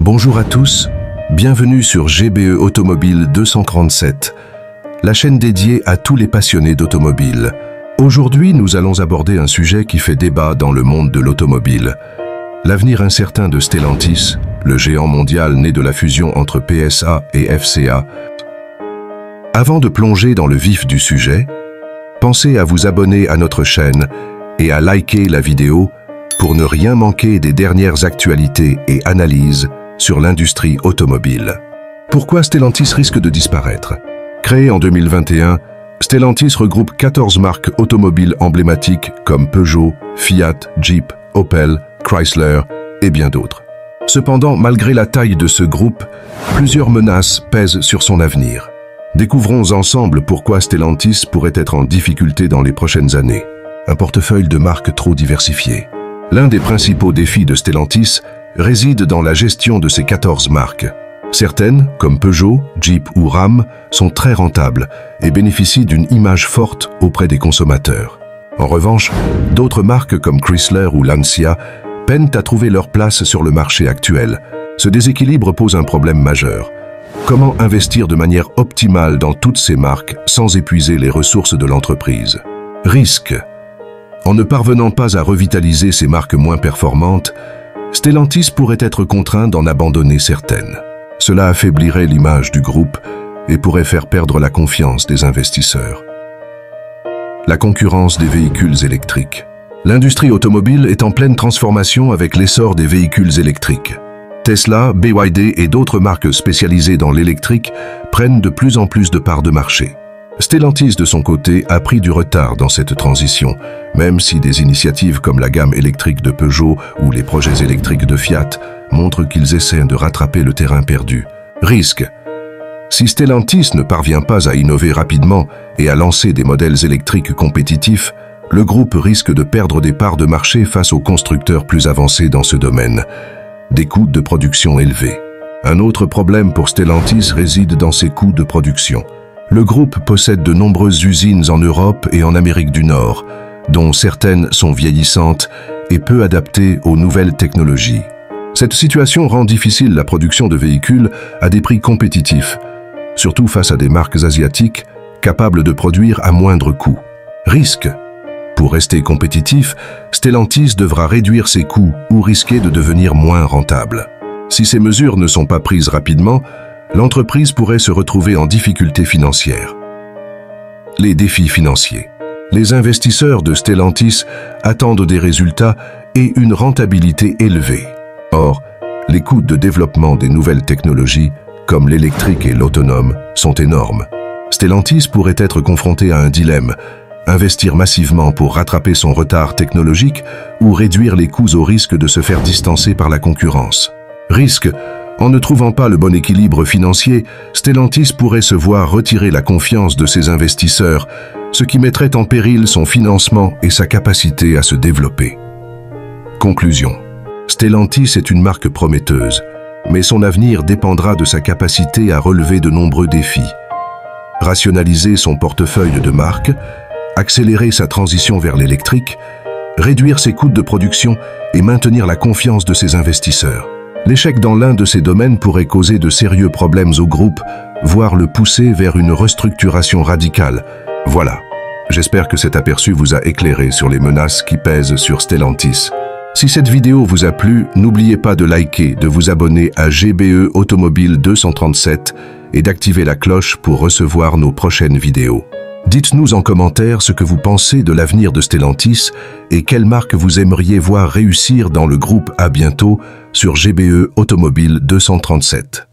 Bonjour à tous, bienvenue sur GBE Automobile 237, la chaîne dédiée à tous les passionnés d'automobile. Aujourd'hui, nous allons aborder un sujet qui fait débat dans le monde de l'automobile. L'avenir incertain de Stellantis, le géant mondial né de la fusion entre PSA et FCA. Avant de plonger dans le vif du sujet, pensez à vous abonner à notre chaîne et à liker la vidéo pour ne rien manquer des dernières actualités et analyses sur l'industrie automobile. Pourquoi Stellantis risque de disparaître? Créé en 2021, Stellantis regroupe 14 marques automobiles emblématiques comme Peugeot, Fiat, Jeep, Opel, Chrysler et bien d'autres. Cependant, malgré la taille de ce groupe, plusieurs menaces pèsent sur son avenir. Découvrons ensemble pourquoi Stellantis pourrait être en difficulté dans les prochaines années. Un portefeuille de marques trop diversifié. L'un des principaux défis de Stellantis réside dans la gestion de ces 14 marques. Certaines, comme Peugeot, Jeep ou Ram, sont très rentables et bénéficient d'une image forte auprès des consommateurs. En revanche, d'autres marques comme Chrysler ou Lancia peinent à trouver leur place sur le marché actuel. Ce déséquilibre pose un problème majeur. Comment investir de manière optimale dans toutes ces marques sans épuiser les ressources de l'entreprise? Risque. En ne parvenant pas à revitaliser ces marques moins performantes, Stellantis pourrait être contraint d'en abandonner certaines. Cela affaiblirait l'image du groupe et pourrait faire perdre la confiance des investisseurs. La concurrence des véhicules électriques. L'industrie automobile est en pleine transformation avec l'essor des véhicules électriques. Tesla, BYD et d'autres marques spécialisées dans l'électrique prennent de plus en plus de parts de marché. Stellantis, de son côté, a pris du retard dans cette transition, même si des initiatives comme la gamme électrique de Peugeot ou les projets électriques de Fiat montrent qu'ils essaient de rattraper le terrain perdu. Risque. Si Stellantis ne parvient pas à innover rapidement et à lancer des modèles électriques compétitifs, le groupe risque de perdre des parts de marché face aux constructeurs plus avancés dans ce domaine. Des coûts de production élevés. Un autre problème pour Stellantis réside dans ses coûts de production. Le groupe possède de nombreuses usines en Europe et en Amérique du Nord, dont certaines sont vieillissantes et peu adaptées aux nouvelles technologies. Cette situation rend difficile la production de véhicules à des prix compétitifs, surtout face à des marques asiatiques capables de produire à moindre coût. Risque. Pour rester compétitif, Stellantis devra réduire ses coûts ou risquer de devenir moins rentable. Si ces mesures ne sont pas prises rapidement, l'entreprise pourrait se retrouver en difficulté financière. Les défis financiers. Les investisseurs de Stellantis attendent des résultats et une rentabilité élevée. Or, les coûts de développement des nouvelles technologies, comme l'électrique et l'autonome, sont énormes. Stellantis pourrait être confronté à un dilemme: investir massivement pour rattraper son retard technologique ou réduire les coûts au risque de se faire distancer par la concurrence. Risque. En ne trouvant pas le bon équilibre financier, Stellantis pourrait se voir retirer la confiance de ses investisseurs, ce qui mettrait en péril son financement et sa capacité à se développer. Conclusion. Stellantis est une marque prometteuse, mais son avenir dépendra de sa capacité à relever de nombreux défis. Rationaliser son portefeuille de marques, accélérer sa transition vers l'électrique, réduire ses coûts de production et maintenir la confiance de ses investisseurs. L'échec dans l'un de ces domaines pourrait causer de sérieux problèmes au groupe, voire le pousser vers une restructuration radicale. Voilà, j'espère que cet aperçu vous a éclairé sur les menaces qui pèsent sur Stellantis. Si cette vidéo vous a plu, n'oubliez pas de liker, de vous abonner à GBE Automobile 237 et d'activer la cloche pour recevoir nos prochaines vidéos. Dites-nous en commentaire ce que vous pensez de l'avenir de Stellantis et quelle marque vous aimeriez voir réussir dans le groupe. À bientôt sur GBE Automobile 237.